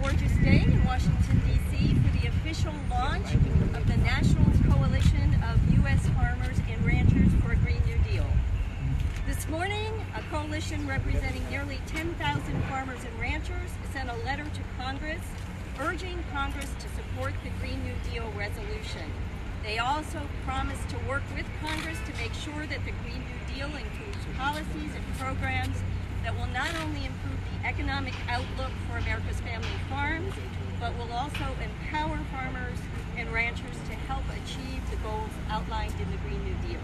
gorgeous day in Washington, D.C. for the official launch of the National Coalition of U.S. Farmers and Ranchers for a Green New Deal. This morning, a coalition representing nearly 10,000 farmers and ranchers sent a letter to Congress urging Congress to support the Green New Deal resolution. They also promised to work with Congress to make sure that the Green New Deal includes policies and programs that will not only improve the economic outlook for America's family farms, but will also empower farmers and ranchers to help achieve the goals outlined in the Green New Deal.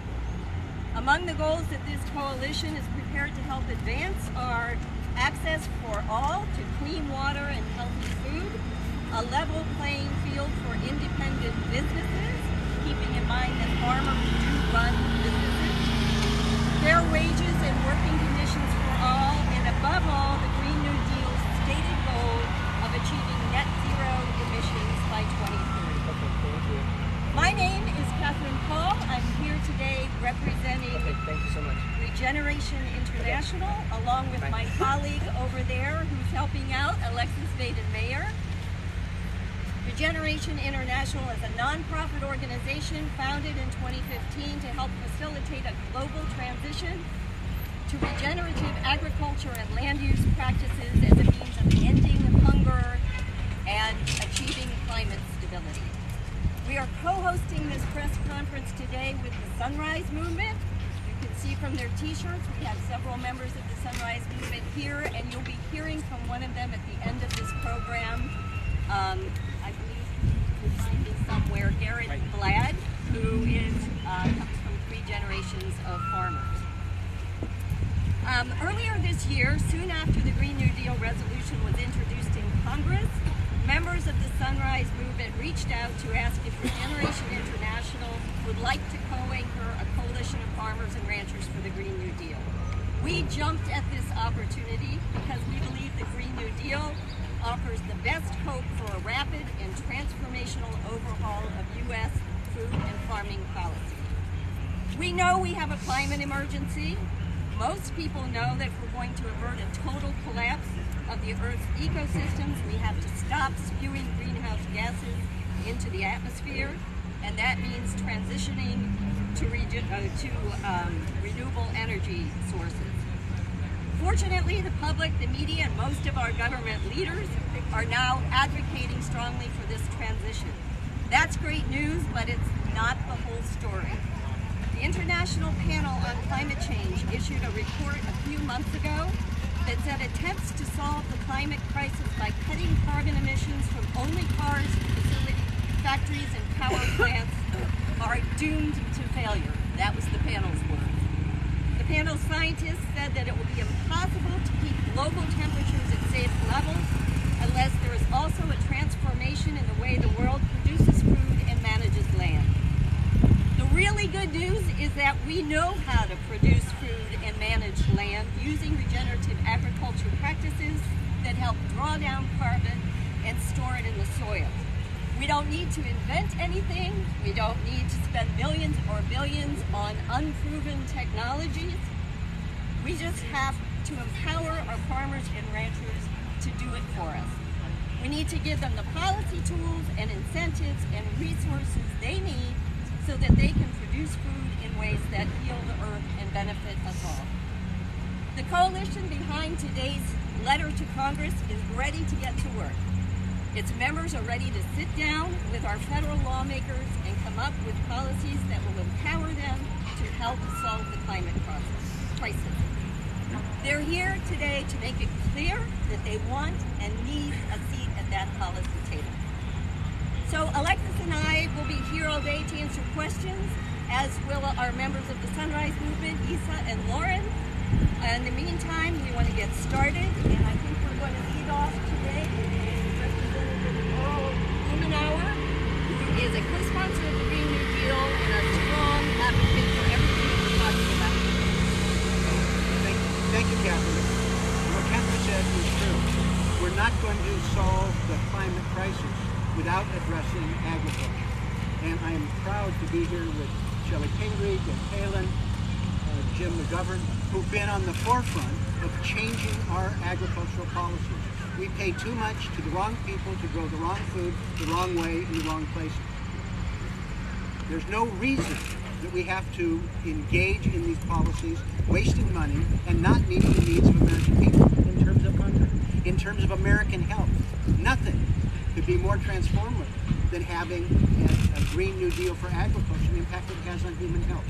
Among the goals that this coalition is prepared to help advance are access for all to clean water and healthy food, a level playing field for independent businesses, keeping in mind that farmers do run businesses, fair wages and working conditions for all, and above all, the Green New Deal's stated goal of achieving net zero emissions by 2030. My name is Catherine Paul. I'm here today representing Thank you so much. Regeneration International, along with my colleague over there who's helping out, Alexis Vaden-Mayer. Regeneration International is a nonprofit organization founded in 2015 to help facilitate a global transition to regenerative agriculture and land use practices as a means of ending hunger and achieving climate stability. We are co-hosting this press conference today with the Sunrise Movement. You can see from their t-shirts we have several members of the Sunrise Movement here, and you'll be hearing from one of them at the end of this program. I believe you'll find it somewhere, Garrett Blad, who comes from 3 generations of farmers. Earlier this year, soon after the Green New Deal resolution was introduced in Congress, members of the Sunrise Movement reached out to ask if Regeneration International would like to co-anchor a coalition of farmers and ranchers for the Green New Deal. We jumped at this opportunity because we believe the Green New Deal offers the best hope for a rapid and transformational overhaul of U.S. food and farming policy. We know we have a climate emergency. Most people know that if we're going to avert a total collapse of the Earth's ecosystems, we have to stop spewing greenhouse gases into the atmosphere, and that means transitioning to renewable energy sources. Fortunately, the public, the media, and most of our government leaders are now advocating strongly for this transition. That's great news, but it's not the whole story. The International Panel on Climate Change issued a report a few months ago that said attempts to solve the climate crisis by cutting carbon emissions from only cars, factories, and power plants are doomed to failure. That was the panel's words. The panel's scientists said that it will be impossible to keep global temperatures at safe levels unless there is also a transformation in the way the world produces food and manages land. The really good news is that we know how to produce food and manage land using regenerative agriculture practices that help draw down carbon and store it in the soil. We don't need to invent anything. We don't need to spend millions or billions on unproven technologies. We just have to empower our farmers and ranchers to do it for us. We need to give them the policy tools and incentives and resources they need so that they can produce food in ways that heal the earth and benefit us all. The coalition behind today's letter to Congress is ready to get to work. Its members are ready to sit down with our federal lawmakers and come up with policies that will empower them to help solve the climate crisis. They're here today to make it clear that they want and need a seat at that policy table. So Alexis and I will be here all day to answer questions, as will our members of the Sunrise Movement, Isa and Lauren. In the meantime, we want to get started, and I think we're going to lead off today with Representative Earl Blumenauer, who is a co-sponsor of the Green New Deal and a strong advocate for everything we're talking about. Thank you, Catherine. What Catherine said is true. We're not going to solve the climate crisis without addressing agriculture. And I am proud to be here with Shelley Pingree, Dick Palin, Jim McGovern, who've been on the forefront of changing our agricultural policies. we pay too much to the wrong people to grow the wrong food, the wrong way, in the wrong places. There's no reason that we have to engage in these policies, wasting money and not meeting the needs of American people in terms of contract. In terms of American health, nothing could be more transformative than having a Green New Deal for agriculture and the impact it has on human health.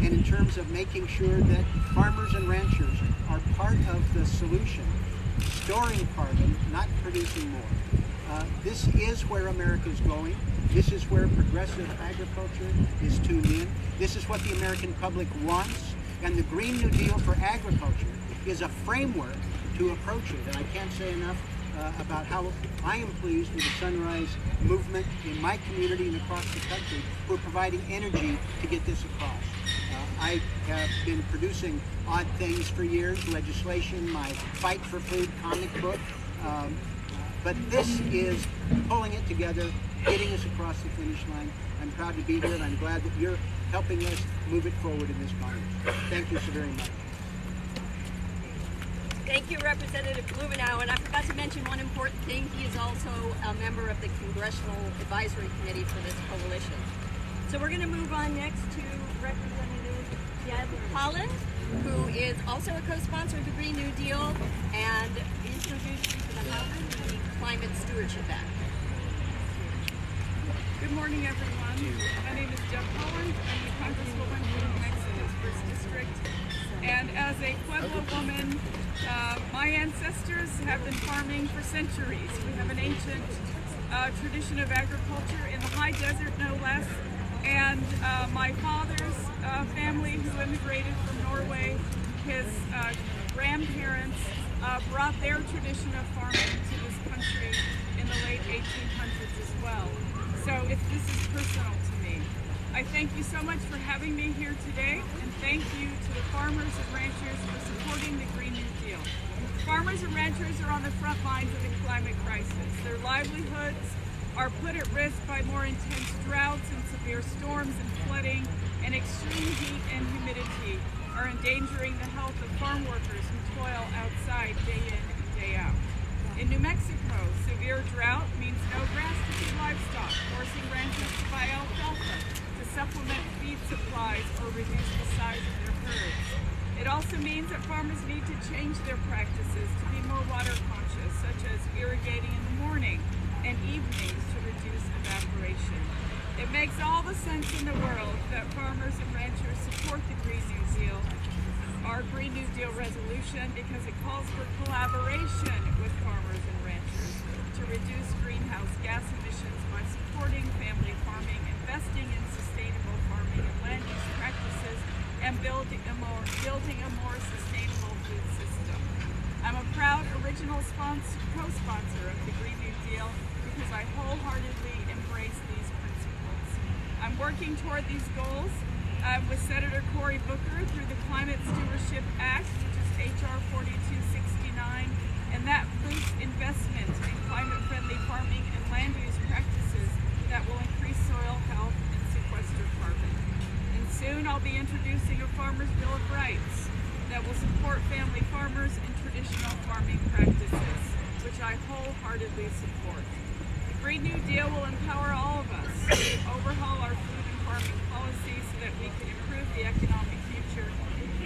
And in terms of making sure that farmers and ranchers are part of the solution, storing carbon, not producing more. This is where America is going. This is where progressive agriculture is tuned in. This is what the American public wants. And the Green New Deal for agriculture is a framework to approach it. And I can't say enough about how I am pleased with the Sunrise movement in my community and across the country who are providing energy to get this across. I have been producing odd things for years, legislation, my Fight for Food comic book, but this is pulling it together, getting us across the finish line. I'm proud to be here, and I'm glad that you're helping us move it forward in this Congress. Thank you so very much. Thank you, Representative Blumenauer. And I forgot to mention one important thing. He is also a member of the Congressional Advisory Committee for this coalition. So we're going to move on next to Representative Jeb Holland, who is also a co-sponsor of the Green New Deal and introduce you to the House of the Climate Stewardship Act. Good morning, everyone. My name is Deb Holland. I'm the Congresswoman from New Mexico's 1st District. And as a Pueblo woman, my ancestors have been farming for centuries. We have an ancient tradition of agriculture in the high desert, no less. And my father's family, who immigrated from Norway, his grandparents brought their tradition of farming to this country in the late 1800s as well. So this is personal to me. I thank you so much for having me here today, and thank you to the farmers and ranchers for supporting the Green New Deal. Farmers and ranchers are on the front lines of the climate crisis. Their livelihoods are put at risk by more intense droughts and severe storms and flooding, and extreme heat and humidity are endangering the health of farm workers who toil outside day in and day out. In New Mexico, severe drought means no grass to feed livestock, forcing ranchers to buy alfalfa to supplement feed supplies or reduce the size of their herds. It also means that farmers need to change their practices to be more water conscious, such as irrigating in the morning and evenings to reduce evaporation. It makes all the sense in the world that farmers and ranchers support the Green New Deal, our Green New Deal resolution, because it calls for collaboration with farmers and ranchers to reduce greenhouse gas emissions by supporting family farming, investing in sustainable farming and land use practices, and building a more sustainable food system. I'm a proud original co-sponsor of the Green New Deal because I wholeheartedly embrace these principles. I'm working toward these goals with Senator Cory Booker through the Climate Stewardship Act, which is H.R. 4269, and that boosts investment in climate-friendly farming and land use practices that will increase soil health and sequester carbon. And soon I'll be introducing a Farmer's Bill of Rights that will support family farmers and traditional farming practices, which I wholeheartedly support. The Green New Deal will empower all of us to overhaul our food and farming policies so that we can improve the economic future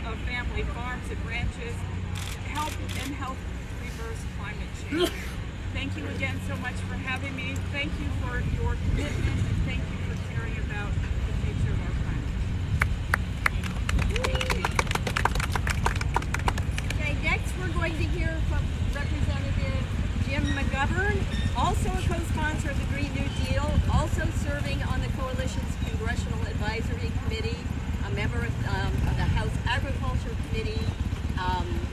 of family farms and ranches, help reverse climate change. Thank you again so much for having me. Thank you for your commitment, and thank you for caring about the future of our planet. Okay, next we're going to hear from Representative Jim McGovern, also a co-sponsor of the Green New Deal, also serving on the Coalition's Congressional Advisory Committee, a member of the House Agriculture Committee,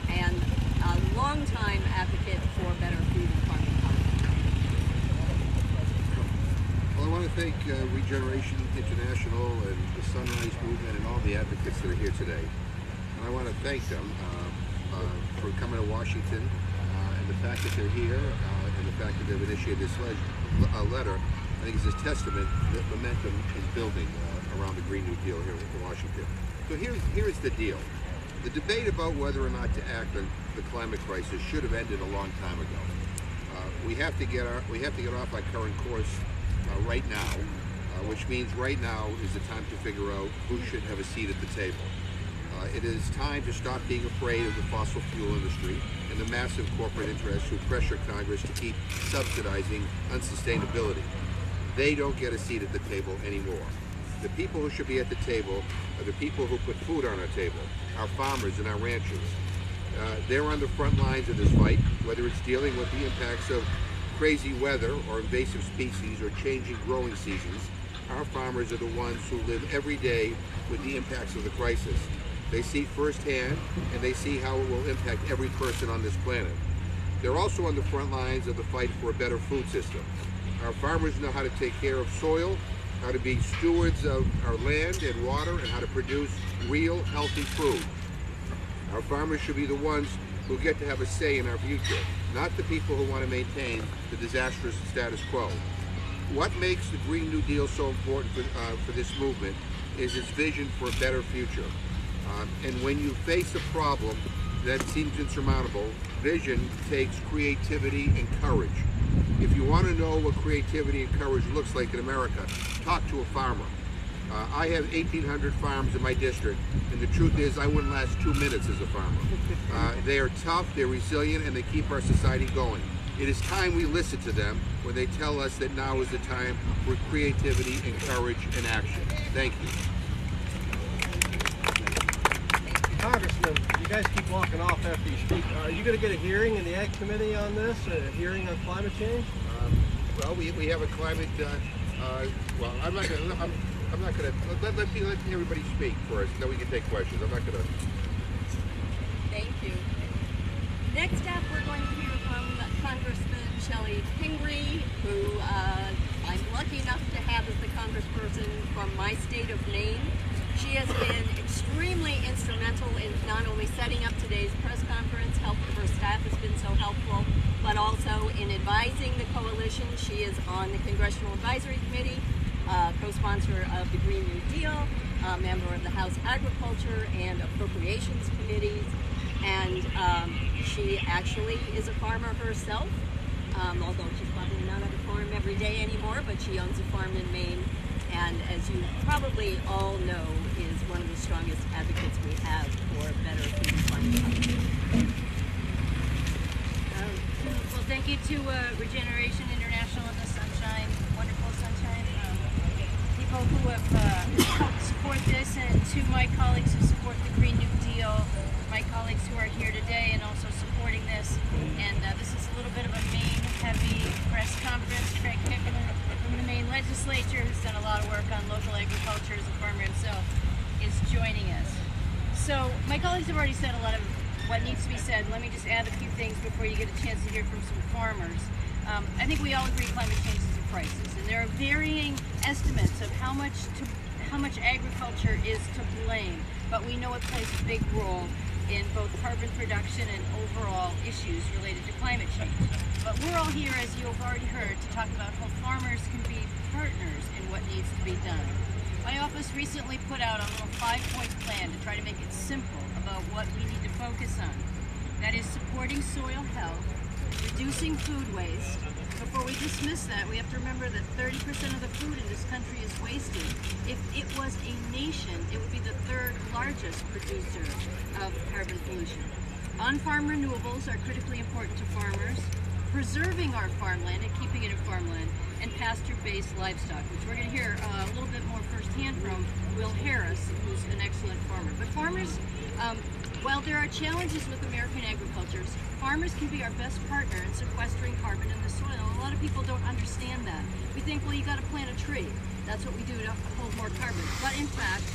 and a longtime advocate for better food and farming policy. Well, I want to thank Regeneration International and the Sunrise Movement and all the advocates that are here today. And I want to thank them for coming to Washington and the fact that they're here and the fact that they've initiated this letter. I think is a testament that momentum is building around the Green New Deal here in Washington. So here's the deal. The debate about whether or not to act on the climate crisis should have ended a long time ago. we have to get off our current course right now, which means right now is the time to figure out who should have a seat at the table. It is time to stop being afraid of the fossil fuel industry and the massive corporate interests who pressure Congress to keep subsidizing unsustainability. They don't get a seat at the table anymore. The people who should be at the table are the people who put food on our table, our farmers and our ranchers. They're on the front lines of this fight, whether it's dealing with the impacts of crazy weather or invasive species or changing growing seasons. Our farmers are the ones who live every day with the impacts of the crisis. They see firsthand, and they see how it will impact every person on this planet. They're also on the front lines of the fight for a better food system. Our farmers know how to take care of soil, how to be stewards of our land and water, and how to produce real, healthy food. Our farmers should be the ones who get to have a say in our future, not the people who want to maintain the disastrous status quo. What makes the Green New Deal so important for this movement is its vision for a better future. And when you face a problem that seems insurmountable, vision takes creativity and courage. If you want to know what creativity and courage looks like in America, talk to a farmer. I have 1,800 farms in my district, and the truth is I wouldn't last 2 minutes as a farmer. They are tough, they're resilient, and they keep our society going. It is time we listen to them when they tell us that now is the time for creativity and courage and action. Thank you. Congressman, you guys keep walking off after you speak. Are you going to get a hearing in the Ag Committee on this, a hearing on climate change? Well, we have a climate. Well, I'm not going to let everybody speak first. Then we can take questions. I'm not going to. Thank you. Next up, we're going to hear from Congressman Shelley Pingree, who I'm lucky enough to have as the congressperson from my state of Maine. She has been extremely instrumental in not only setting up today's press conference, her staff has been so helpful, but also in advising the coalition. She is on the Congressional Advisory Committee, co-sponsor of the Green New Deal, a member of the House Agriculture and Appropriations Committees, and she actually is a farmer herself, although she's probably not at a farm every day anymore, but she owns a farm in Maine, and as you probably all know, is one of the strongest advocates we have for better food and climate. Well, thank you to Regeneration International and the Sunshine, wonderful sunshine, people who have helped support this, and to my colleagues who support the Green New Deal, my colleagues who are here today and also supporting this. And this is a little bit of a Maine-heavy press conference. Craig Pickler from the Maine legislature, who's done a lot of work on local agriculture as a farmer himself, is joining us. So my colleagues have already said a lot of what needs to be said. Let me just add a few things before you get a chance to hear from some farmers. I think we all agree climate change is a crisis, and there are varying estimates of how much agriculture is to blame, but we know it plays a big role in both carbon production and overall issues related to climate change. But we're all here, as you have already heard, to talk about how farmers can be partners in what needs to be done. My office recently put out a little 5-point plan to try to make it simple about what we need to focus on. That is supporting soil health, reducing food waste. Before we dismiss that, we have to remember that 30% of the food in this country is wasted. If it was a nation, it would be the third largest producer of carbon pollution. On-farm renewables are critically important to farmers, preserving our farmland and keeping it a farmland, and pasture-based livestock, which we're going to hear a little bit more firsthand from Will Harris, who's an excellent farmer. But farmers, while there are challenges with American agriculture, farmers can be our best partner in sequestering carbon in the soil. A lot of people don't understand that. We think, well, you got to plant a tree. That's what we do to hold more carbon. But in fact,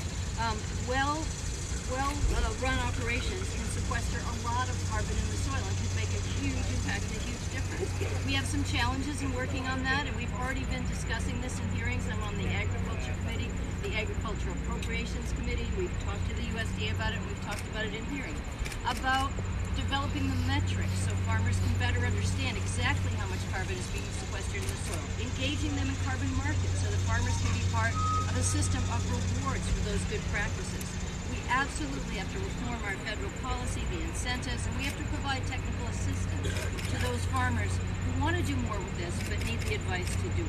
well-run operations can sequester a lot of carbon in the soil and can make a huge impact and a huge difference. We have some challenges in working on that, and we've already been discussing this in hearings. I'm on the Agriculture Committee, the Agricultural Appropriations Committee. We've talked to the USDA about it, and we've talked about it in hearings, about developing the metrics so farmers can better understand exactly how much carbon is being sequestered in the soil, engaging them in carbon markets so that farmers can be part of a system of rewards for those good practices. We absolutely have to reform our federal policy, the incentives, and we have to provide technical assistance to those farmers who want to do more with this, but need the advice to do it.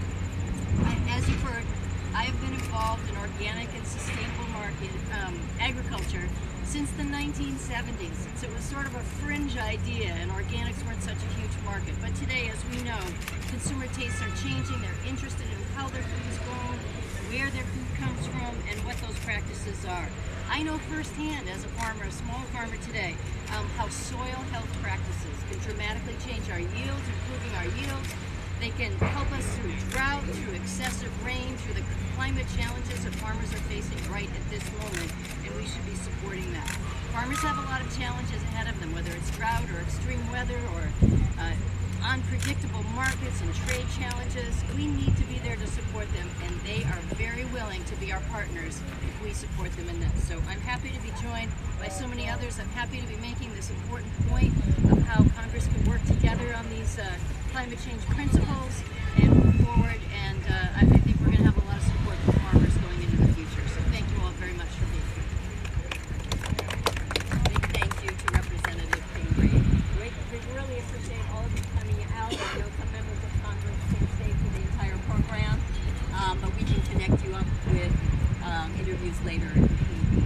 As you've heard, I have been involved in organic and sustainable market agriculture since the 1970s, since it was sort of a fringe idea and organics weren't such a huge market. But today, as we know, consumer tastes are changing. They're interested in how their food is grown, where their food comes from, and what those practices are. I know firsthand as a farmer, a small farmer today, how soil health practices can dramatically change our yields, improving our yields. They can help us through drought, through excessive rain, through the climate challenges that farmers are facing right at this moment, and we should be supporting that. Farmers have a lot of challenges ahead of them, whether it's drought or extreme weather or unpredictable markets and trade challenges. We need to be there to support them, and they are very willing to be our partners if we support them in this. So I'm happy to be joined by so many others. I'm happy to be making this important point of how Congress can work together on these climate change principles and move forward, and I think we're going to have a lot of support from farmers going into the future. So thank you all very much for being here. Big thank you to Representative Pingree. We really appreciate all of you coming out. I know some members of Congress can't stay for the entire program, but we can connect you up with interviews later if need be.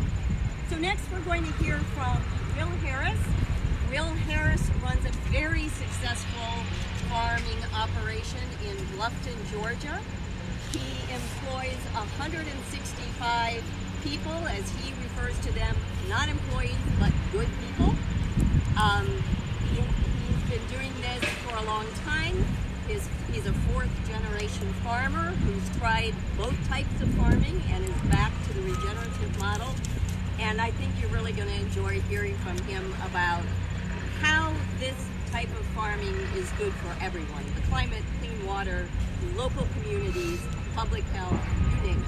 So next we're going to hear from Will Harris. Will Harris runs a very successful farming operation in Bluffton, Georgia. He employs 165 people, as he refers to them, not employees, but good people. He's been doing this for a long time. He's a fourth-generation farmer who's tried both types of farming and is back to the regenerative model. And I think you're really going to enjoy hearing from him about how this type of farming is good for everyone. The climate, clean water, local communities, public health, you name it.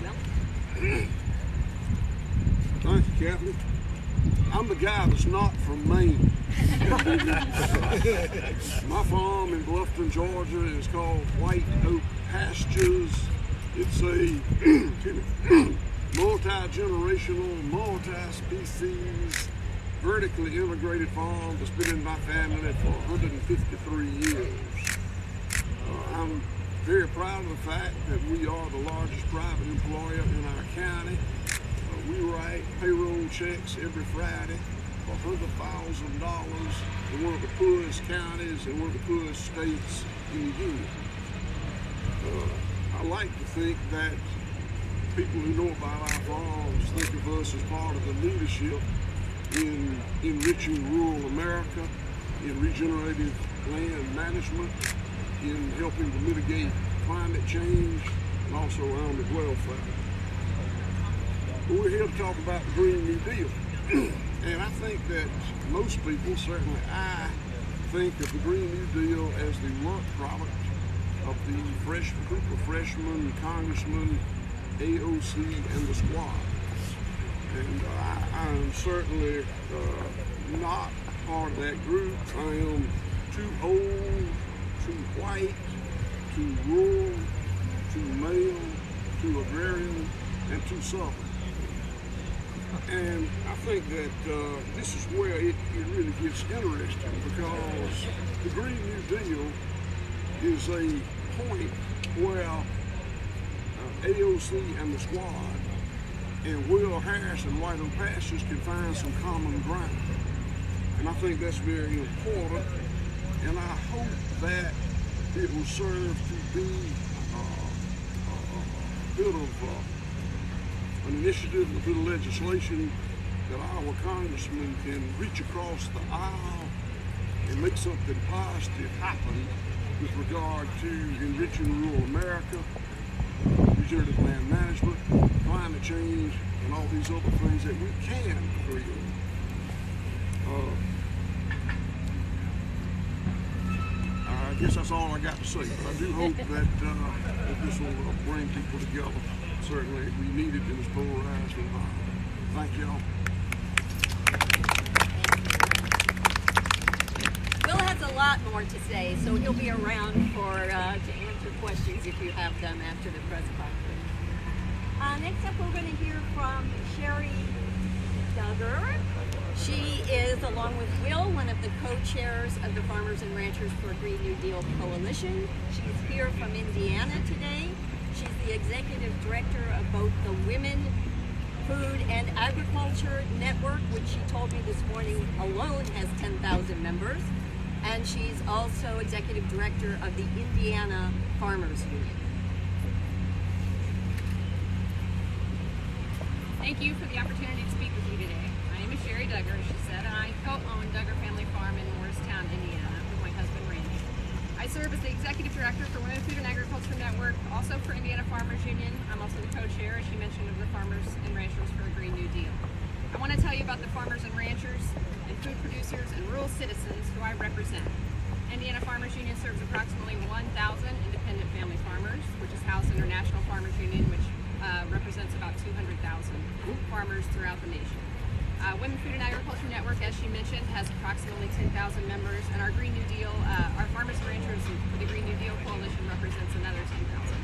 Well? Thank you, Kathy. I'm the guy that's not from Maine. My farm in Bluffton, Georgia is called White Oak Pastures. It's a multi-generational, multi-species, vertically integrated farm that's been in my family for 153 years. I'm very proud of the fact that we are the largest private employer in our county. We write payroll checks every Friday for $100,000 in one of the poorest counties and one of the poorest states in the union. I like to think that people who know about our farms think of us as part of the leadership in enriching rural America, in regenerative land management, in helping to mitigate climate change, and also animal welfare. But we're here to talk about the Green New Deal. And I think that most people, certainly I, think of the Green New Deal as the work product of the group of freshmen, congressmen, AOC, and the squad. And I am certainly not part of that group. I am too old, too white, too rural, too male, too agrarian, and too southern. And I think that this is where it really gets interesting, because the Green New Deal is a point where AOC and the squad and Will Harris and White Oak Pastures can find some common ground. And I think that's very important, and I hope that it will serve to be a bit of an initiative, a bit of legislation that our congressmen can reach across the aisle and make something positive happen with regard to enriching rural America, regenerative land management, climate change, and all these other things that we can create. I guess that's all I got to say, but I do hope that this will bring people together. Certainly we need it in this polarized environment. Thank y'all. Will has a lot more to say, so he'll be around for to answer questions if you have them after the press conference. Next up, we're going to hear from Sherry Duggar. She is, along with Will, one of the co-chairs of the Farmers and Ranchers for a Green New Deal Coalition. She's here from Indiana today. She's the executive director of both the Women, Food, and Agriculture Network, which she told me this morning alone has 10,000 members. And she's also executive director of the Indiana Farmers Union. Thank you for the opportunity to speak with you today. My name is Sherry Duggar, as she said, and I co-own Duggar Family Farm in Morristown, Indiana, with my husband Randy. I serve as the executive director for Women, Food, and Agriculture Network, also for Indiana Farmers Union. I'm also the co-chair, as she mentioned, of the Farmers and Ranchers for a Green New Deal. I want to tell you about the farmers and ranchers and food producers and rural citizens who I represent. Indiana Farmers Union serves approximately 1,000 independent family farmers, which is housed in our National Farmers Union, which represents about 200,000 farmers throughout the nation. Women, Food, and Agriculture Network, as she mentioned, has approximately 10,000 members, and our Green New Deal, our Farmers and Ranchers for the Green New Deal Coalition represents another 10,000.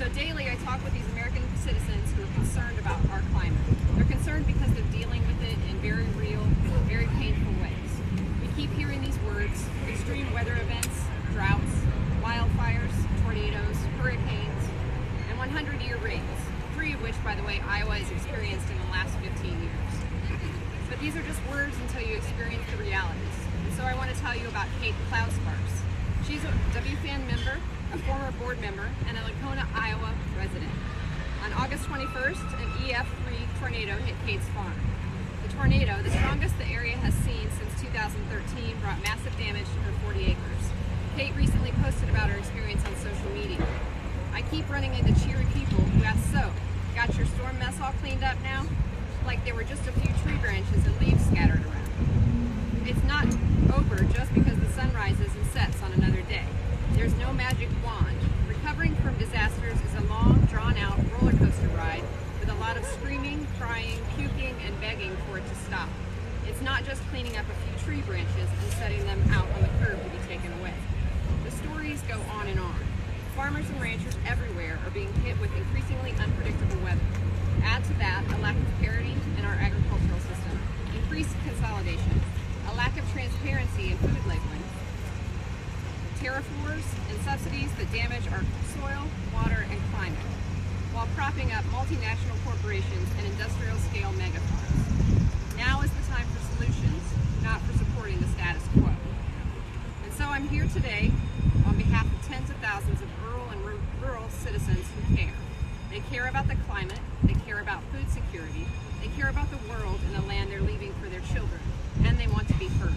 So daily I talk with these American citizens who are concerned about our climate. They're concerned because they're dealing with it in very real, very painful ways. We keep hearing these words: extreme weather events, droughts, wildfires, tornadoes, hurricanes, and 100-year rains, 3 of which, by the way, Iowa has experienced in the last 15 years. But these are just words until you experience the realities. And so I want to tell you about Kate Cloud-Sparks. She's a WFAN member, a former board member, and a Lacona, Iowa resident. On August 21st, an EF3 tornado hit Kate's farm. The tornado, the strongest the area has seen since 2013, brought massive damage to her 40 acres. Kate recently posted about her experience on social media. I keep running into cheery people who ask, "So, got your storm mess all cleaned up now?" Like there were just a few tree branches and leaves scattered around. It's not over just because the sun rises and sets on another day. There's no magic wand. Recovering from disasters is a long, drawn-out roller coaster ride with a lot of screaming, crying, puking, and begging for it to stop. It's not just cleaning up a few tree branches and setting them out on the curb to be taken away. The stories go on and on. Farmers and ranchers everywhere are being hit with increasingly unpredictable weather. Add to that a lack of parity in our agricultural system, increased consolidation, a lack of transparency in food labeling, tariff wars and subsidies that damage our soil, water, and climate, while propping up multinational corporations and industrial-scale megafarms. Now is the time for solutions, not for supporting the status quo. And so I'm here today on behalf of tens of thousands of rural citizens who care. They care about the climate, they care about food security, they care about the world and the land they're leaving for their children, and they want to be heard.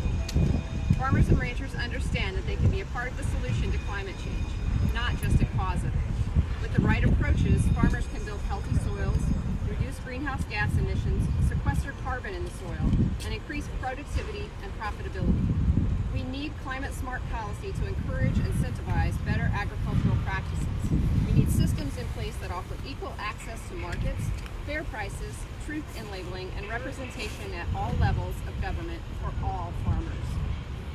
Farmers and ranchers understand that they can be a part of the solution to climate change, not just a cause of it. With the right approaches, farmers can build healthy soils, reduce greenhouse gas emissions, sequester carbon in the soil, and increase productivity and profitability. We need climate-smart policy to encourage and incentivize better agricultural practices. We need systems in place that offer equal access to markets, fair prices, truth in labeling, and representation at all levels of government for all farmers.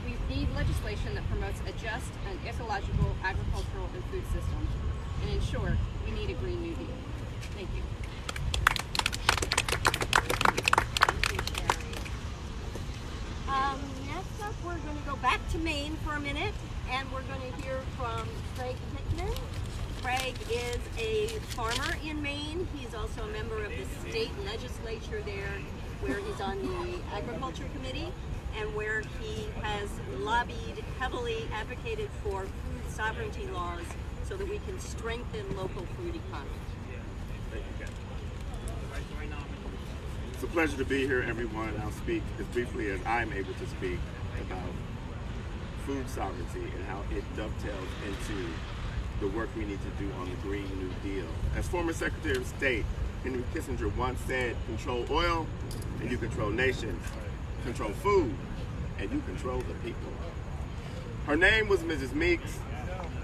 We need legislation that promotes a just and ecological agricultural and food system. And in short, we need a Green New Deal. Thank you. Next up, we're going to go back to Maine for a minute, and we're going to hear from Craig Hickman. Craig is a farmer in Maine. He's also a member of the state legislature there, where he's on the agriculture committee, and where he has lobbied heavily, advocated for food sovereignty laws so that we can strengthen local food economies. Thank you, Kat. It's a pleasure to be here, everyone. I'll speak as briefly as I'm able to speak about food sovereignty and how it dovetails into the work we need to do on the Green New Deal. As former Secretary of State Henry Kissinger once said, control oil and you control nations, control food and you control the people. Her name was Mrs. Meeks.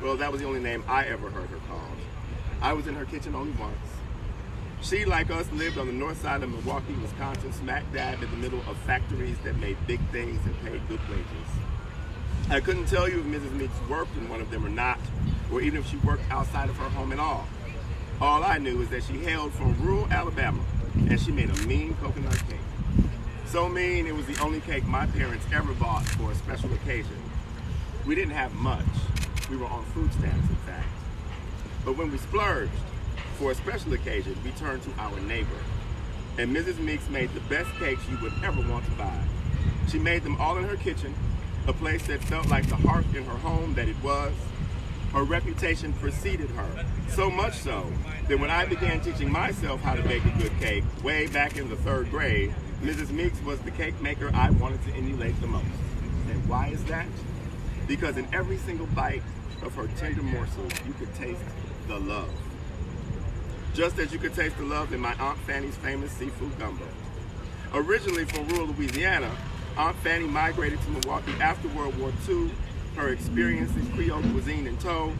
Well, that was the only name I ever heard her called. I was in her kitchen only once. She, like us, lived on the north side of Milwaukee, Wisconsin, smack dab in the middle of factories that made big things and paid good wages. I couldn't tell you if Mrs. Meeks worked in one of them or not, or even if she worked outside of her home at all. All I knew is that she hailed from rural Alabama, and she made a mean coconut cake. So mean it was the only cake my parents ever bought for a special occasion. We didn't have much. We were on food stamps, in fact. But when we splurged for a special occasion, we turned to our neighbor. And Mrs. Meeks made the best cakes you would ever want to buy. She made them all in her kitchen, a place that felt like the hearth in her home that it was. Her reputation preceded her, so much so that when I began teaching myself how to bake a good cake, way back in the 3rd grade, Mrs. Meeks was the cake maker I wanted to emulate the most. And why is that? Because in every single bite of her tender morsels, you could taste the love. Just as you could taste the love in my Aunt Fanny's famous seafood gumbo. Originally from rural Louisiana, Aunt Fanny migrated to Milwaukee after World War II, her experience in Creole cuisine in tow.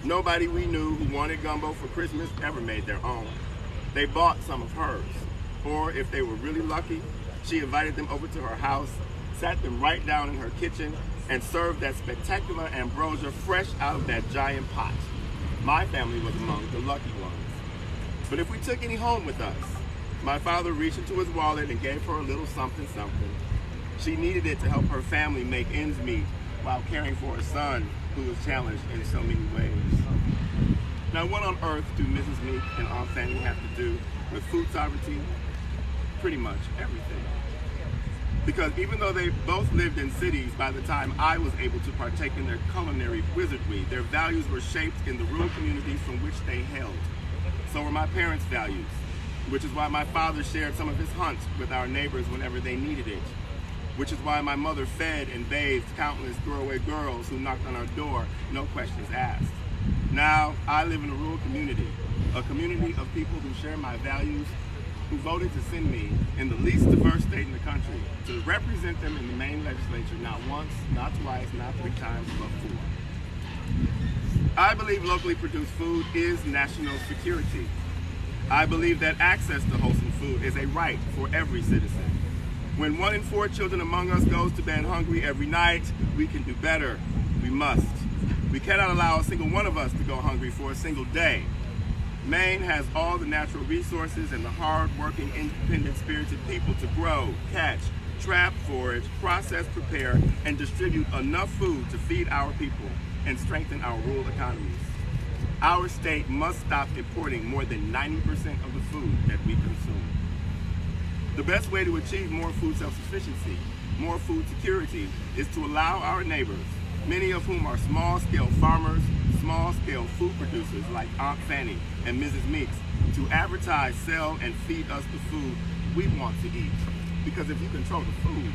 Nobody we knew who wanted gumbo for Christmas ever made their own. They bought some of hers, or if they were really lucky, she invited them over to her house, sat them right down in her kitchen, and served that spectacular ambrosia fresh out of that giant pot. My family was among the lucky ones. But if we took any home with us, my father reached into his wallet and gave her a little something something. She needed it to help her family make ends meet while caring for a son who was challenged in so many ways. Now, what on earth do Mrs. Meek and Aunt Fanny have to do with food sovereignty? Pretty much everything. Because even though they both lived in cities by the time I was able to partake in their culinary wizardry, their values were shaped in the rural communities from which they hailed. So were my parents' values, which is why my father shared some of his hunts with our neighbors whenever they needed it. Which is why my mother fed and bathed countless throwaway girls who knocked on our door, no questions asked. Now, I live in a rural community, a community of people who share my values, who voted to send me in the least diverse state in the country to represent them in the Maine legislature not once, not twice, not 3 times, but 4. I believe locally produced food is national security. I believe that access to wholesome food is a right for every citizen. When 1 in 4 children among us goes to bed hungry every night, we can do better. We must. We cannot allow a single one of us to go hungry for a single day. Maine has all the natural resources and the hard-working, independent-spirited people to grow, catch, trap, forage, process, prepare, and distribute enough food to feed our people and strengthen our rural economies. Our state must stop importing more than 90% of the food that we consume. The best way to achieve more food self-sufficiency, more food security, is to allow our neighbors, many of whom are small-scale farmers, small-scale food producers like Aunt Fanny and Mrs. Meeks, to advertise, sell, and feed us the food we want to eat. Because if you control the food,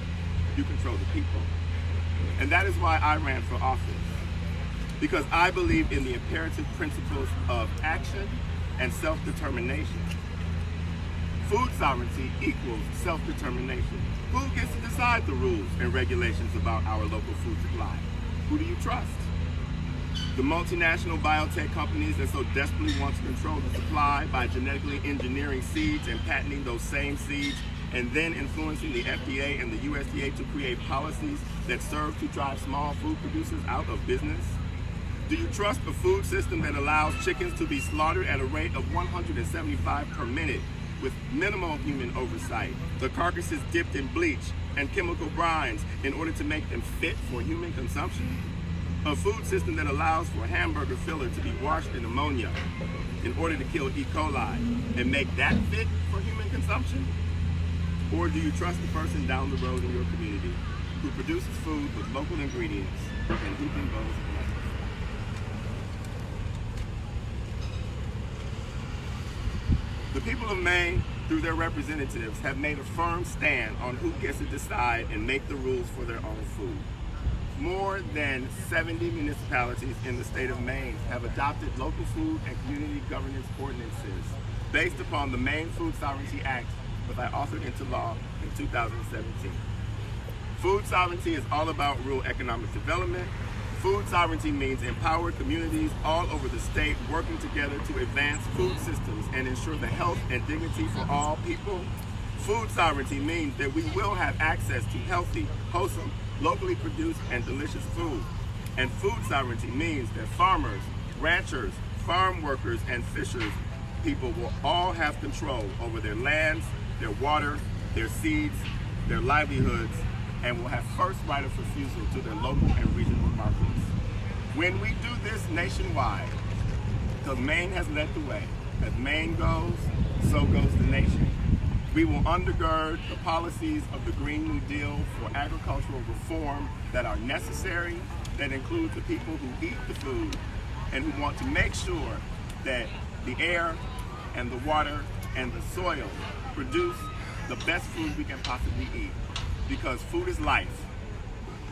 you control the people. And that is why I ran for office. Because I believe in the imperative principles of action and self-determination. Food sovereignty equals self-determination. Who gets to decide the rules and regulations about our local food supply? Who do you trust? The multinational biotech companies that so desperately want to control the supply by genetically engineering seeds and patenting those same seeds, and then influencing the FDA and the USDA to create policies that serve to drive small food producers out of business? Do you trust a food system that allows chickens to be slaughtered at a rate of 175 per minute with minimal human oversight, the carcasses dipped in bleach and chemical brines in order to make them fit for human consumption? A food system that allows for hamburger filler to be washed in ammonia in order to kill E. coli and make that fit for human consumption? Or do you trust the person down the road in your community who produces food with local ingredients and who can both? The people of Maine, through their representatives, have made a firm stand on who gets to decide and make the rules for their own food. More than 70 municipalities in the state of Maine have adopted local food and community governance ordinances based upon the Maine Food Sovereignty Act that I authored into law in 2017. Food sovereignty is all about rural economic development. Food sovereignty means empowered communities all over the state working together to advance food systems and ensure the health and dignity for all people. Food sovereignty means that we will have access to healthy, wholesome, locally produced, and delicious food. And food sovereignty means that farmers, ranchers, farm workers, and fishers people will all have control over their lands, their water, their seeds, their livelihoods, and will have first right of refusal to their local and regional markets. When we do this nationwide, because Maine has led the way, as Maine goes, so goes the nation. We will undergird the policies of the Green New Deal for agricultural reform that are necessary, that include the people who eat the food and who want to make sure that the air and the water and the soil produce the best food we can possibly eat. Because food is life.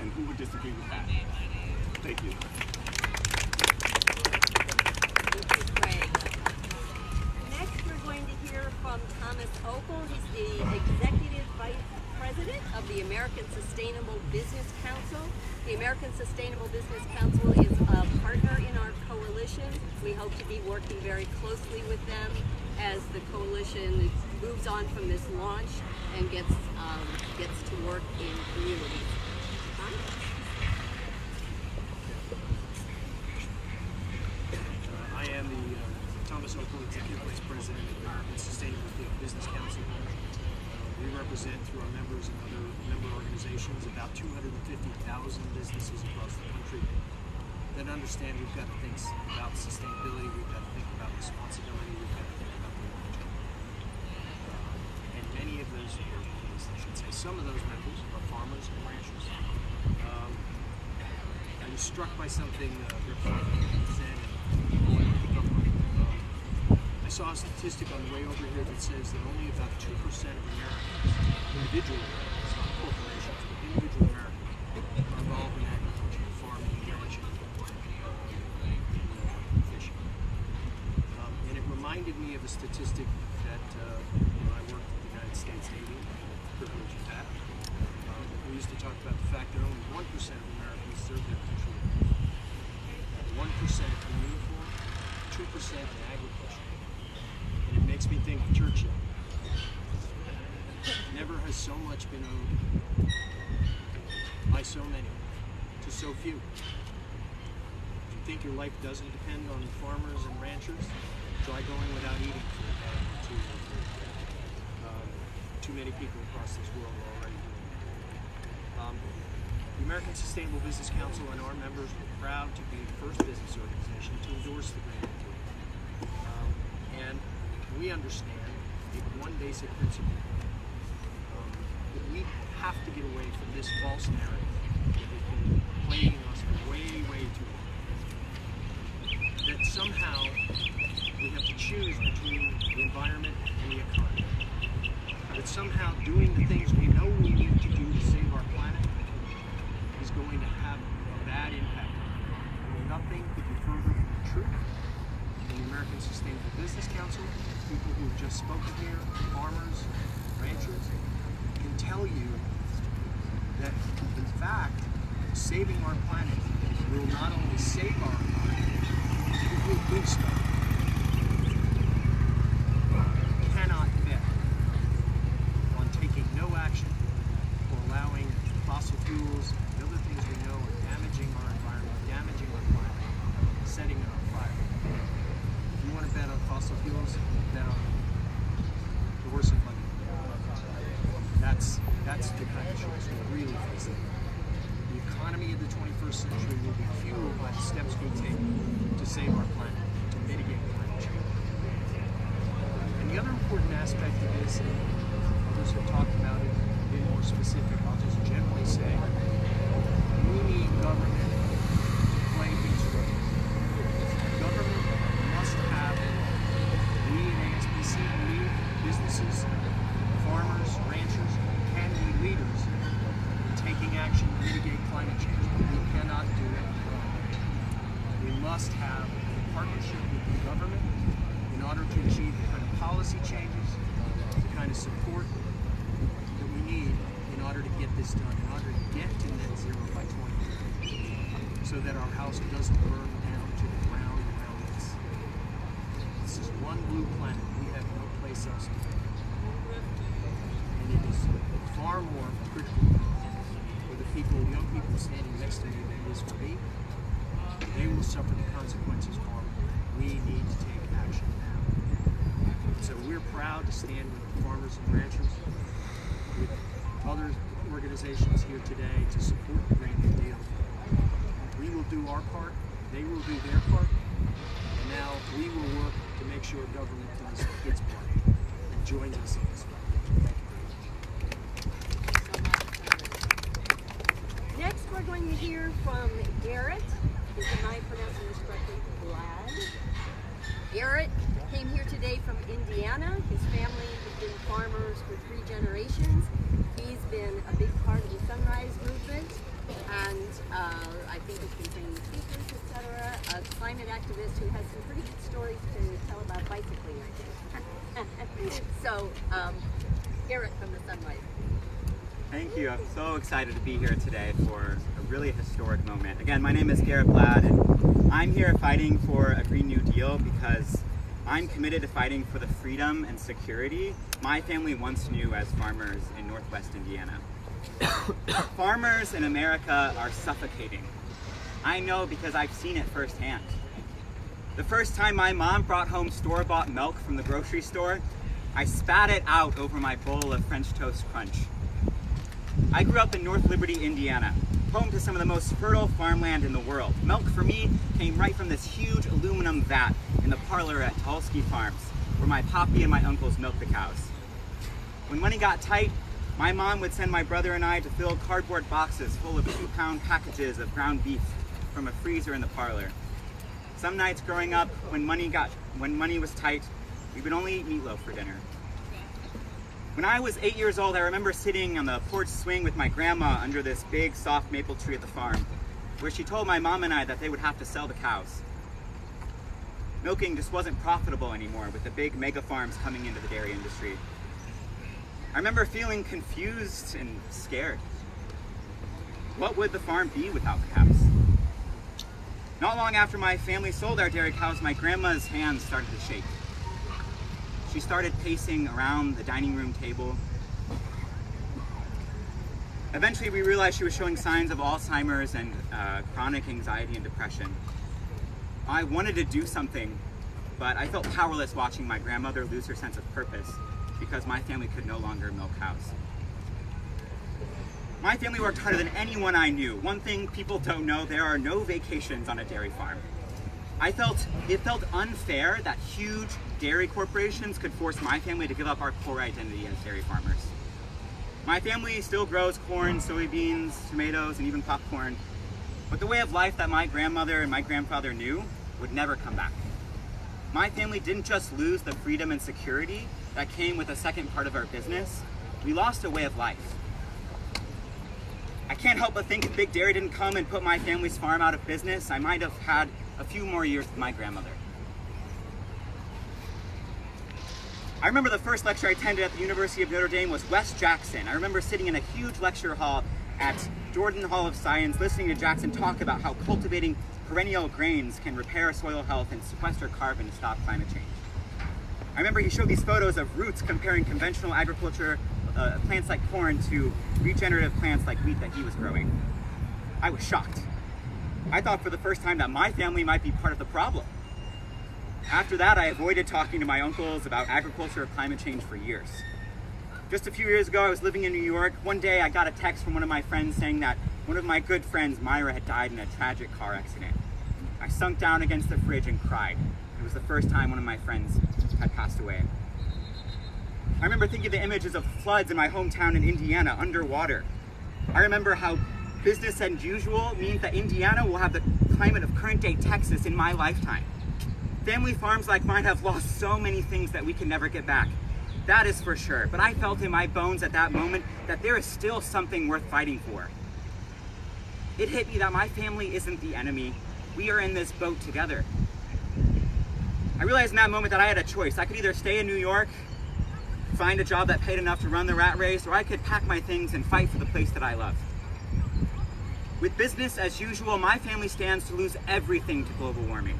And who would disagree with that? Thank you. Next, we're going to hear from Thomas Opel. He's the Executive Vice President of the American Sustainable Business Council. The American Sustainable Business Council is a partner in our coalition. We hope to be working very closely with them as the coalition moves on from this launch and gets to work in communities. I am the Thomas Opel, Executive Vice President of the American Sustainable Business Council. We represent, through our members and other member organizations, about 250,000 businesses across the country that understand we've got to think about sustainability, we've got to think about responsibility, we've got to think about the long term. And many of those, I should say, some of those members are farmers and ranchers. I was struck by something Representative said, and I pick up on it. I saw a statistic on the way over here that says that only about 2% of Americans, individual Americans, not corporations, but individual Americans, are involved in agriculture, farming, ranching, fishing. And it reminded me of a statistic that when I worked at the United States Navy, privilege of that. We used to talk about the fact that only 1% of Americans serve their country. 1% in uniform, 2% in agriculture. And it makes me think of Churchill. Never has so much been owed by so many to so few. If you think your life doesn't depend on farmers and ranchers, try going without eating for a day or two or three. Too many people across this world are already doing that. The American Sustainable Business Council and our members were proud to be the first business organization to endorse the Green New Deal. And we understand one basic principle, that we have to get away from this false narrative that has been plaguing us for way, way too long. That somehow we have to choose between the environment and the economy. That somehow doing the things we know we need to do to save our planet is going to have a bad impact on the economy. Nothing could be further from the truth. The American Sustainable Business Council, people who have just spoken here, farmers, ranchers, can tell you that, in fact, saving our planet will not only save our economy, it will boost our economy. Cannot bet on taking no action or allowing fossil fuels and other things we know are damaging our environment, damaging our planet, setting it on fire. If you want to bet on fossil fuels, bet on the horse and buggy. That's the kind of choice we're really facing. The economy of the 21st century will be fueled by the steps we take to save our planet, to mitigate climate change. And the other important aspect of this, and others have talked about it, being more specific, I'll just generally say, we need government to play its role. Government must have, we at ASBC, we, businesses, farmers, ranchers, can be leaders in taking action to mitigate climate change. But we cannot do it alone. We must have a partnership with the government in order to achieve the kind of policy changes, the kind of support that we need in order to get this done, in order to get to net zero by 2030, so that our house doesn't burn down to the ground around us. This is one blue planet. We have no place else to go. And it is far more critical for the people, young people standing next to me than it is for me. They will suffer the consequences far more. We need to take action now. So we're proud to stand with the farmers and ranchers, with other organizations here today to support the Green New Deal. We will do our part, they will do their part, and now we will work to make sure government does its part and joins us in this fight. Next, we're going to hear from Garrett. Am I pronouncing this correctly? Glad. Garrett came here today from Indiana. His family has been farmers for 3 generations. He's been a big part of the Sunrise Movement, and I think has been training speakers, etc. A climate activist who has some pretty good stories to tell about bicycling, I think. So, Garrett from the Sunrise. Thank you. I'm so excited to be here today for a really historic moment. Again, my name is Garrett Blad, and I'm here fighting for a Green New Deal because I'm committed to fighting for the freedom and security my family once knew as farmers in Northwest Indiana. Farmers in America are suffocating. I know because I've seen it firsthand. The first time my mom brought home store-bought milk from the grocery store, I spat it out over my bowl of French Toast Crunch. I grew up in North Liberty, Indiana, home to some of the most fertile farmland in the world. Milk for me came right from this huge aluminum vat in the parlor at Tulski Farms, where my papi and my uncles milked the cows. When money got tight, my mom would send my brother and I to fill cardboard boxes full of 2-pound packages of ground beef from a freezer in the parlor. Some nights growing up, when money was tight, we would only eat meatloaf for dinner. When I was 8 years old, I remember sitting on the porch swing with my grandma under this big, soft maple tree at the farm, where she told my mom and I that they would have to sell the cows. Milking just wasn't profitable anymore with the big mega farms coming into the dairy industry. I remember feeling confused and scared. What would the farm be without the cows? Not long after my family sold our dairy cows, my grandma's hands started to shake. She started pacing around the dining room table. Eventually, we realized she was showing signs of Alzheimer's and chronic anxiety and depression. I wanted to do something, but I felt powerless watching my grandmother lose her sense of purpose because my family could no longer milk cows. My family worked harder than anyone I knew. One thing people don't know, there are no vacations on a dairy farm. It felt unfair that huge dairy corporations could force my family to give up our core identity as dairy farmers. My family still grows corn, soybeans, tomatoes, and even popcorn, but the way of life that my grandmother and my grandfather knew would never come back. My family didn't just lose the freedom and security that came with the second part of our business, we lost a way of life. I can't help but think if Big Dairy didn't come and put my family's farm out of business, I might have had a few more years with my grandmother. I remember the first lecture I attended at the University of Notre Dame was Wes Jackson. I remember sitting in a huge lecture hall at Jordan Hall of Science, listening to Jackson talk about how cultivating perennial grains can repair soil health and sequester carbon to stop climate change. I remember he showed these photos of roots comparing conventional agriculture, plants like corn, to regenerative plants like wheat that he was growing. I was shocked. I thought for the first time that my family might be part of the problem. After that, I avoided talking to my uncles about agriculture or climate change for years. Just a few years ago, I was living in New York. One day, I got a text from one of my friends saying that one of my good friends, Myra, had died in a tragic car accident. I sunk down against the fridge and cried. It was the first time one of my friends had passed away. I remember thinking of the images of floods in my hometown in Indiana underwater. I remember how business as usual means that Indiana will have the climate of current day Texas in my lifetime. Family farms like mine have lost so many things that we can never get back. That is for sure. But I felt in my bones at that moment that there is still something worth fighting for. It hit me that my family isn't the enemy. We are in this boat together. I realized in that moment that I had a choice. I could either stay in New York, find a job that paid enough to run the rat race, or I could pack my things and fight for the place that I love. With business as usual, my family stands to lose everything to global warming.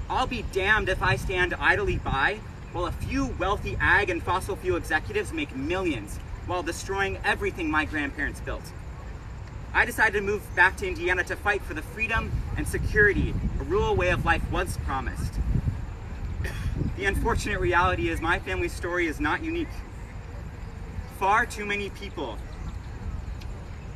I'll be damned if I stand idly by while a few wealthy ag and fossil fuel executives make millions while destroying everything my grandparents built. I decided to move back to Indiana to fight for the freedom and security a rural way of life once promised. The unfortunate reality is my family's story is not unique. Far too many people,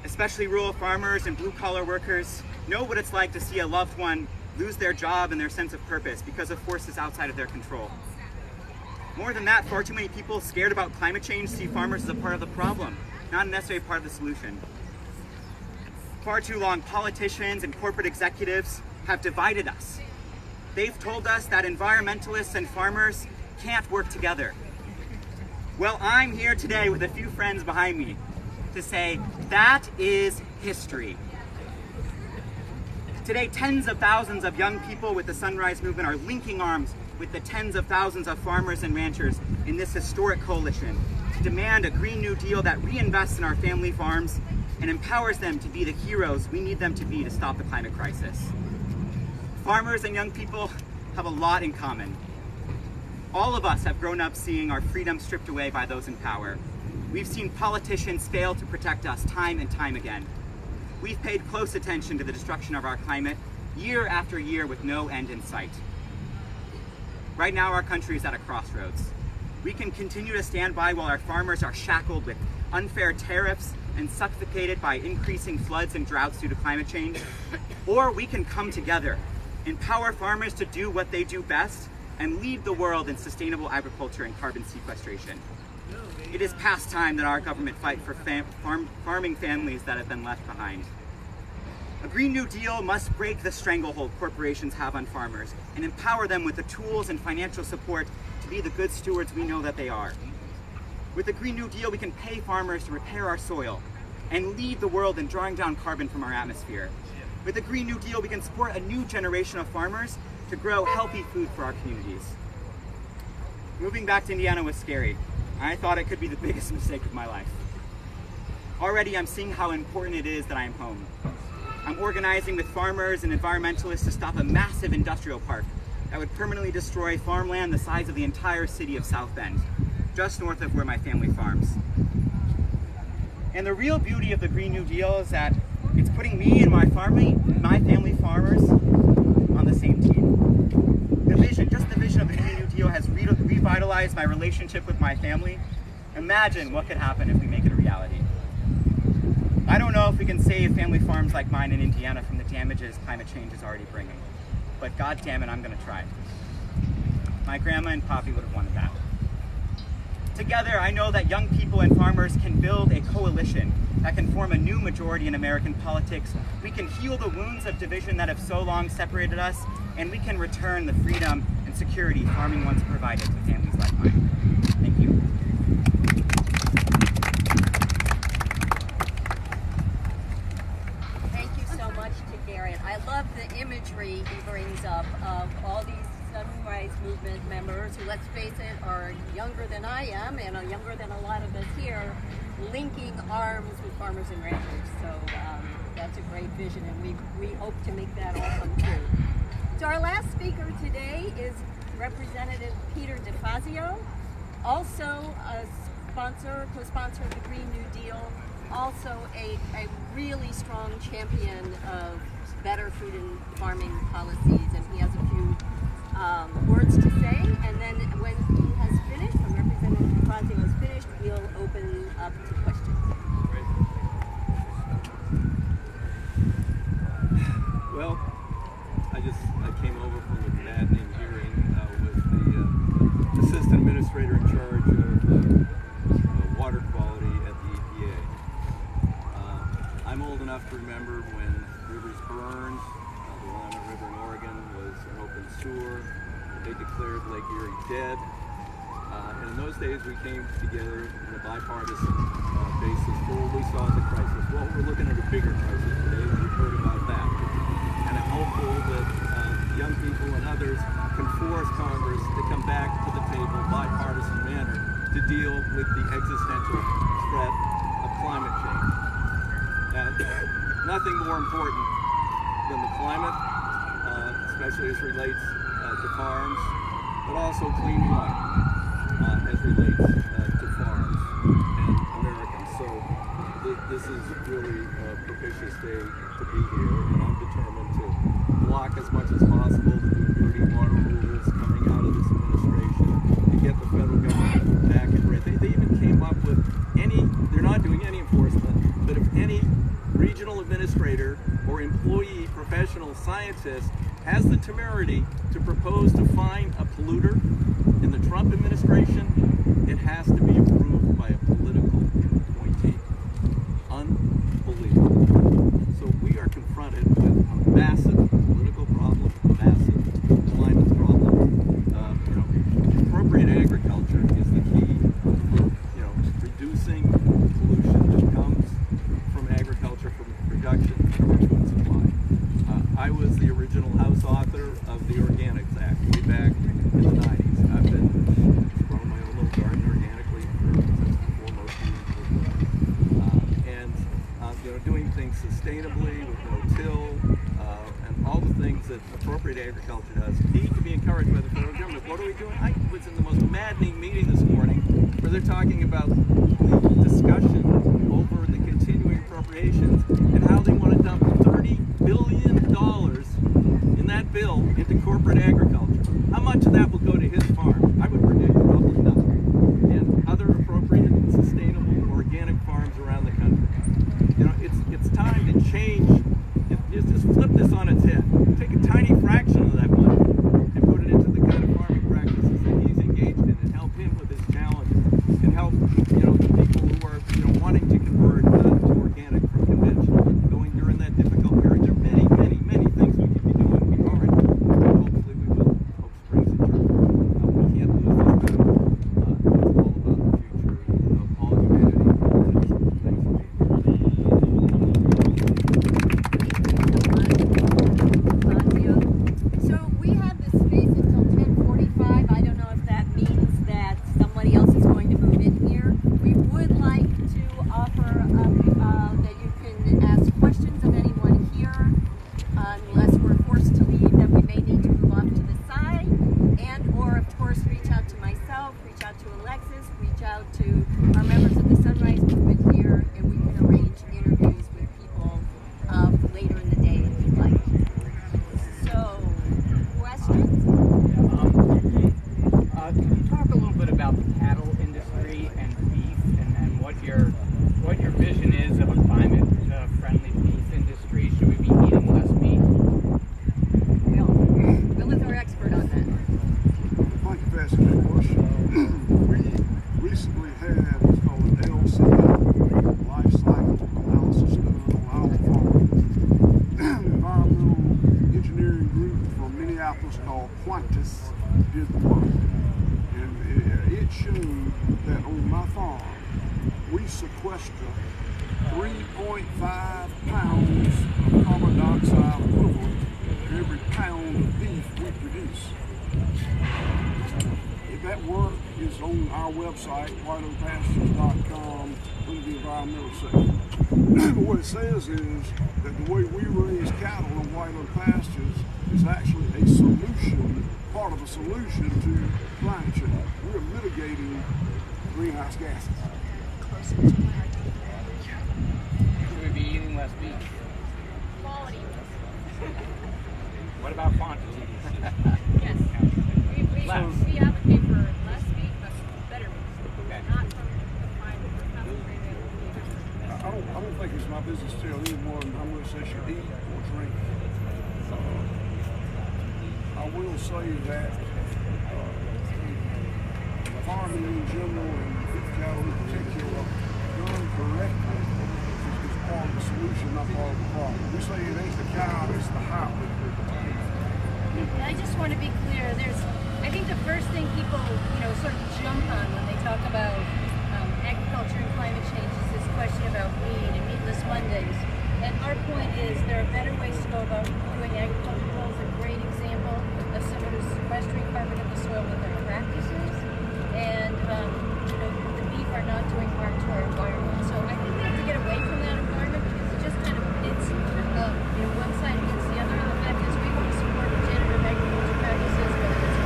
especially rural farmers and blue-collar workers, know what it's like to see a loved one lose their job and their sense of purpose because of forces outside of their control. More than that, far too many people scared about climate change see farmers as a part of the problem, not necessarily part of the solution. Far too long, politicians and corporate executives have divided us. They've told us that environmentalists and farmers can't work together. Well, I'm here today with a few friends behind me to say that is history. Today, tens of thousands of young people with the Sunrise Movement are linking arms with the tens of thousands of farmers and ranchers in this historic coalition to demand a Green New Deal that reinvests in our family farms and empowers them to be the heroes we need them to be to stop the climate crisis. Farmers and young people have a lot in common. All of us have grown up seeing our freedom stripped away by those in power. We've seen politicians fail to protect us time and time again. We've paid close attention to the destruction of our climate year after year with no end in sight. Right now, our country is at a crossroads. We can continue to stand by while our farmers are shackled with unfair tariffs and suffocated by increasing floods and droughts due to climate change, or we can come together, empower farmers to do what they do best, and lead the world in sustainable agriculture and carbon sequestration. It is past time that our government fight for farming families that have been left behind. A Green New Deal must break the stranglehold corporations have on farmers and empower them with the tools and financial support to be the good stewards we know that they are. With the Green New Deal, we can pay farmers to repair our soil and lead the world in drawing down carbon from our atmosphere. With the Green New Deal, we can support a new generation of farmers to grow healthy food for our communities. Moving back to Indiana was scary. I thought it could be the biggest mistake of my life. Already I'm seeing how important it is that I am home. I'm organizing with farmers and environmentalists to stop a massive industrial park that would permanently destroy farmland the size of the entire city of South Bend, just north of where my family farms. And the real beauty of the Green New Deal is that it's putting me and my family farmers on the same team. The vision of the Green New Deal has revitalized my relationship with my family. Imagine what could happen if we make it a reality. I don't know if we can save family farms like mine in Indiana from the damages climate change is already bringing, but God damn it, I'm gonna try. My grandma and Poppy would have wanted that. Together, I know that young people and farmers can build a coalition that can form a new majority in American politics. We can heal the wounds of division that have so long separated us, and we can return the freedom and security farming once provided to families like mine. Thank you. Thank you so much to Garrett. I love the imagery he brings up of all these Sunrise Movement members who, let's face it, are younger than I am and are younger than a lot of us here, linking arms with farmers and ranchers. So that's a great vision, and we hope to make that all come true. So our last speaker today is Representative Peter Defazio, also a co-sponsor of the Green New Deal, also a really strong champion of better food and farming policies, and he has a few words to say, and then when he has finished, when Representative Defazio has finished, we'll open up to questions. Well, I came over from the maddening hearing with the assistant administrator in charge of water quality at the EPA. I'm old enough to remember when rivers burned, the Willamette River in Oregon was an open sewer. They declared Lake Erie dead. And in those days we came together in a bipartisan basis for what we saw as a crisis. Well, we're looking at a bigger crisis today, and we've heard about that. And I'm hopeful that young people and others can force Congress to come back to the table, bipartisan manner, to deal with the existential threat of climate change. Nothing more important than the climate, especially as relates to farms, but also clean water as relates to farms and Americans. So this is really a propitious day to be here, and I'm determined to block as much as possible the new dirty water rules coming out of this administration, to get the federal government back in red. They even came up with any exist, has the temerity to propose to fine a polluter in the Trump administration, it has to be approved by a political appointee. Unbelievable. So we are confronted with a massive political problem, a massive climate problem. Appropriate agriculture is the key for, reducing pollution that comes from agriculture, from production of our food supply. I was the original house author of the Organics Act way back in the 90s. I've been growing my own little garden organically since before most humans were. And doing things sustainably with no till, and all the things that appropriate agriculture does need to be encouraged by the federal government. What are we doing? I was in the most maddening meeting this morning where they're talking about the discussion over the continuing appropriations and how they want to dump $30 billion in that bill into corporate agriculture. How much of that will go to his farm? I would predict probably nothing. And other appropriate, sustainable, organic farms around the country. It's time to change. Just flip this on its head. Take a tiny fraction of that money and put it into the kind of farming practices that he's engaged in, and help him with his challenges, and help the people who are wanting to convert to organic from conventional, going during that difficult period. There are many, many, many things we could be doing. We aren't. Hopefully we will. Hope springs eternal. We can't lose this battle. It's all about the future of all humanity. Thanks for being So we have this space until 10:45. I don't know if that means that somebody else is going to move in here. We would like to offer that you can ask questions of anyone here, unless we're forced to leave, then we may need to move off to the side, and or of course reach out to myself, reach out to Alexis, reach out to our members of the Sunrise Movement here, and we can arrange interviews with people later in the day if you'd like. So, questions? Can you talk a little bit about the cattle industry and beef, and what your vision is of a climate-friendly beef industry? Should we be eating less meat? Will is our expert on that. Thank you for asking that question. We recently had what's called an LCA, life cycle analysis done on our farm. An environmental engineering group from Minneapolis called Qantas did the work. And it showed that on my farm, we sequester 3.5 pounds of carbon dioxide equivalent for every pound of beef we produce. That work is on our website, whiteoakpastures.com, under the environmental section. But what it says is that the way we raise cattle on White Oak Pastures is actually a solution, part of a solution to climate change. We're mitigating greenhouse gases. Should we be eating less beef? Quality. What about quantity? Yes. We advocate for less beef, but better beef. Okay. Not from concentrated beef. I don't think it's my business to tell anyone how much they should eat or drink. I will say that farming in general and beef cattle in particular, done correctly, is part of the solution, not part of the problem. We say it ain't the cow, it's the how. I just want to be clear. I think the first thing people, sort of jump on when they talk about agriculture and climate change is this question about meat and meatless Mondays. And our point is there are better ways to go about doing agriculture. Is a great example of someone who's sequestering carbon in the soil with their practices. And the beef are not doing harm to our environment. So I think we have to get away from that environment because it just kind of it's one side against the other. And the fact is we want to support regenerative agriculture practices, whether it's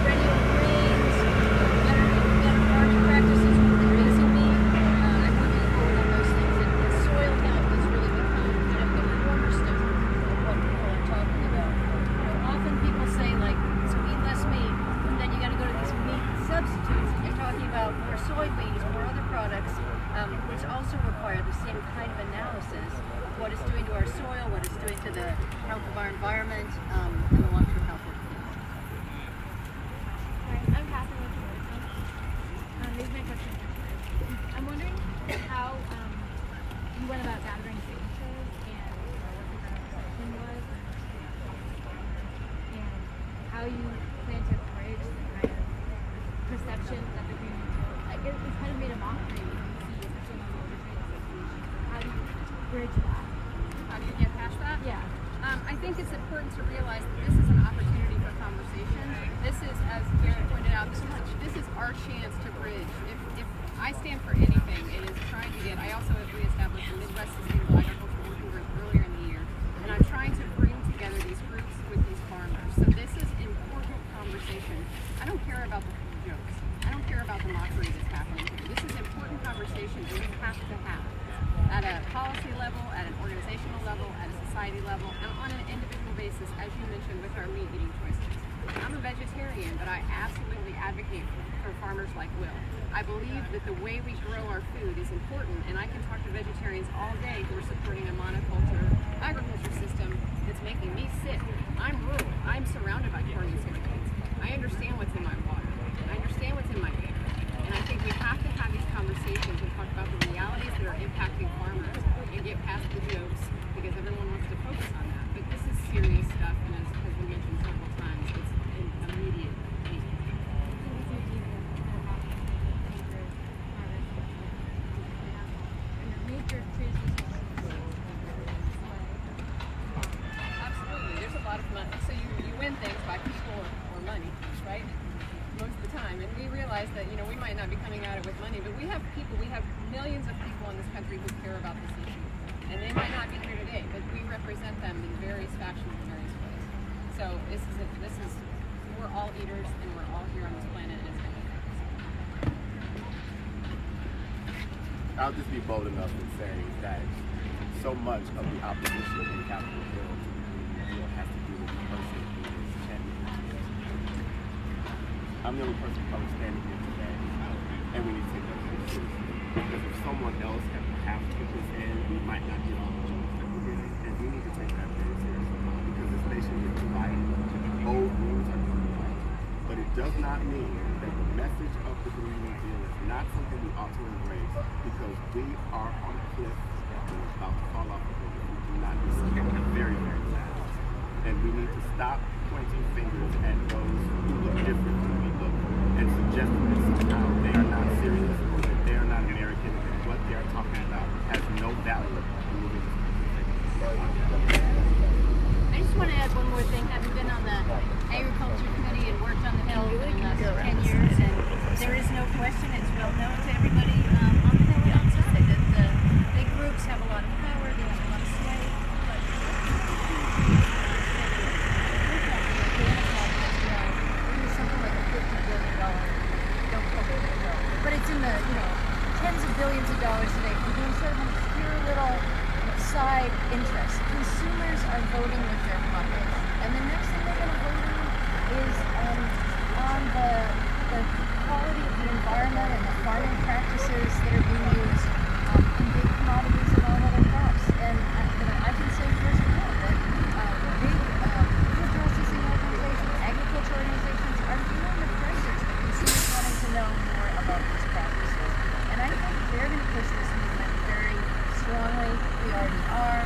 perennial grains, better farming practices with raising meat. I'm really forward on those things. And soil health has really become kind of the cornerstone of what people are talking about. Often people say so eat less meat, and then you got to go to these meat substitutes. And you're talking about more soybeans, more other products, which also require the same kind of analysis. What it's doing to our soil, what it's doing to the health of our environment, and the long-term health of the future. Hi, I'm Catherine with Morrison. These are my questions. I'm wondering how you went about gathering signatures and what the conversation was, and how you plan to bridge the kind of perception that the Green New Deal, like it's kind of made a mockery when you see, especially on the Older Trade Association. How do you bridge that? How do you get past that? Yeah. I think it's important to realize that this is an opportunity for conversation. This is, as Gary pointed out, this is our chance to bridge. If I stand for anything, it is trying to get, I also have reestablished the Midwest Sustainable Agriculture Working Group earlier in the year, and I'm trying to bring together these groups with these farmers. So this is important conversation. I don't care about the jokes. I don't care about the mockery that's happening here. This is important conversation that we have to have at a policy level, at an organizational level, at a society level, and on an individual basis, as you mentioned, with our meat-eating choices. I'm a vegetarian, but I absolutely advocate for farmers like Will. I believe that the way we grow our food is important, and I can talk to vegetarians all day who are supporting a monoculture agriculture system that's making me sick. I'm rural. I'm surrounded by corn and soybeans. I understand what's in my water. I understand what's in my air. And I think we have to have these conversations and talk about the realities that are impacting farmers and get past the jokes, because everyone wants to focus on that. But this is serious stuff, and as has been mentioned several times, it's an immediate need. Absolutely. There's a lot of money. So you win things by people or money, right? Most of the time. And we realize that, we might not be coming at it with money, but we have millions of people in this country who care about this issue. And they might not be here today, but we represent them in various factions in various ways. So we're all eaters, and we're all here on this planet, and it's going to be. I'll just be bold enough in saying that so much of the opposition in Capitol Hill has to do with the person who is championing. I'm the only person probably standing here today, and we need to take that very seriously. Because if someone else had perhaps put this in, we might not get all the jokes that we're getting, and we need to take that very seriously. Because this nation is divided. Old rules are coming back. But it does not mean that the message of the Green New Deal is not something we ought to embrace, because we are on a cliff and we're about to fall off the cliff. We do not be scared very, very fast. And we need to stop pointing fingers at those who look different than we look and suggesting that somehow they are not serious or that they are not American and what they are talking about has no value in moving this country. I just want to add one more thing. Having been on the Agriculture Committee and worked on the Hill for the last 10 years, and there is no question, it's well known to everybody on the Hill and outside that the big groups have a lot of power, they have a lot of sway. Something like a $50 billion, don't quote me, but it's in the tens of billions of dollars today for doing sort of an obscure little side interest. Consumers are voting with their pockets, and the next thing they're going to vote on is on the quality of the environment and the farming practices that are being used in big commodities and all other crops. And I can say firsthand that big food processing organizations, agriculture organizations are feeling the pressures that consumers wanting to know more about these practices. And I think they're going to push this movement very strongly. We already are.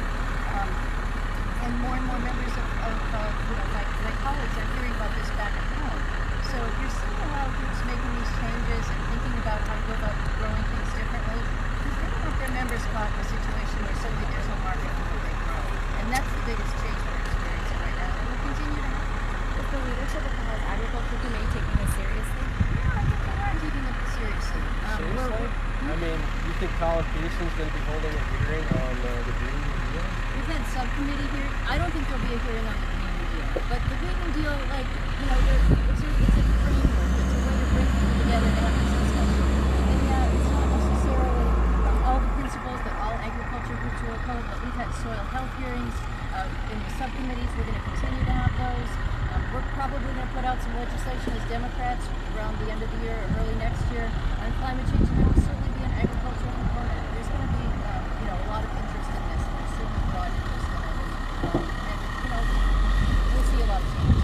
And more members of my colleagues are hearing about this back at home. So you're seeing a lot of groups making these changes and thinking about how to go about growing things differently, because they don't want their members caught in a situation where suddenly there's no market for what they grow. And that's the biggest change we're experiencing right now, and will continue to happen. Is the leadership of the House Agriculture Committee taking this seriously? Yeah, I think they are taking it seriously. Seriously? I mean, you think Colin Peterson's going to be holding a hearing on the Green New Deal? We've had subcommittee here. I don't think there'll be a hearing on the Green New Deal. But the Green New Deal, it's a framework. It's a way to bring people together to have this discussion. And yeah, it's not necessarily all the principles that all agriculture groups will uphold, but we've had soil health hearings in the subcommittees. We're going to continue to have those. We're probably going to put out some legislation as Democrats around the end of the year or early next year on climate change, and there will certainly be an agricultural component. There's going to be a lot of interest in this, and there's certainly broad interest in it. And see a lot of change.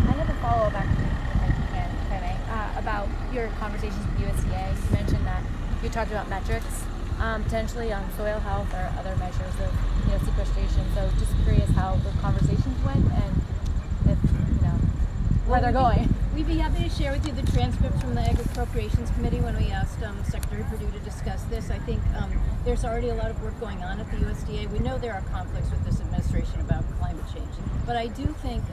I have a follow-up actually, if I may, about your conversations with USDA. You mentioned that you talked about metrics, potentially on soil health or other measures of sequestration. So just curious how the conversations went and if where they're going. We'd be happy to share with you the transcripts from the Ag Appropriations Committee when we asked Secretary Perdue to discuss this. I think there's already a lot of work going on at the USDA. We know there are conflicts with this administration about climate change, but I do think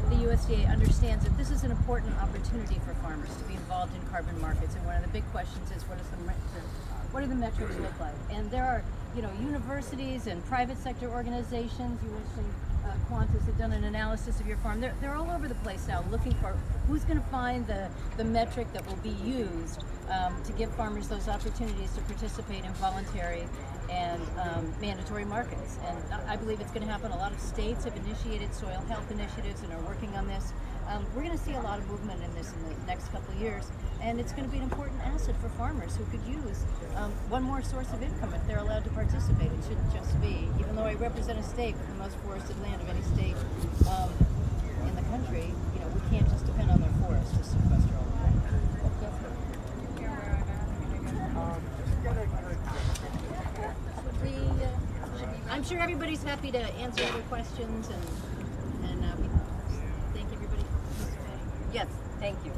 the USDA understands that this is an important opportunity for farmers to be involved in carbon markets. And one of the big questions is what do the metrics look like? And there are universities and private sector organizations. You mentioned Qantas had done an analysis of your farm. They're all over the place now looking for who's going to find the metric that will be used to give farmers those opportunities to participate in voluntary and mandatory markets. And I believe it's going to happen. A lot of states have initiated soil health initiatives and are working on this. We're going to see a lot of movement in this in the next couple of years, and it's going to be an important asset for farmers who could use one more source of income if they're allowed to participate. It shouldn't just be, even though I represent a state with the most forested land of any state in the country, we can't just depend on their forests to sequester all the time. I'm sure everybody's happy to answer other questions, and we thank everybody for participating. Yes, thank you.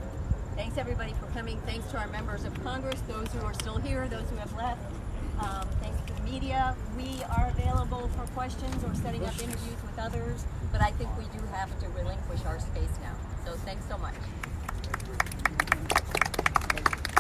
Thanks everybody for coming. Thanks to our members of Congress, those who are still here, those who have left. Thanks to the media. We are available for questions or setting up interviews with others, but I think we do have to relinquish our space now. So thanks so much.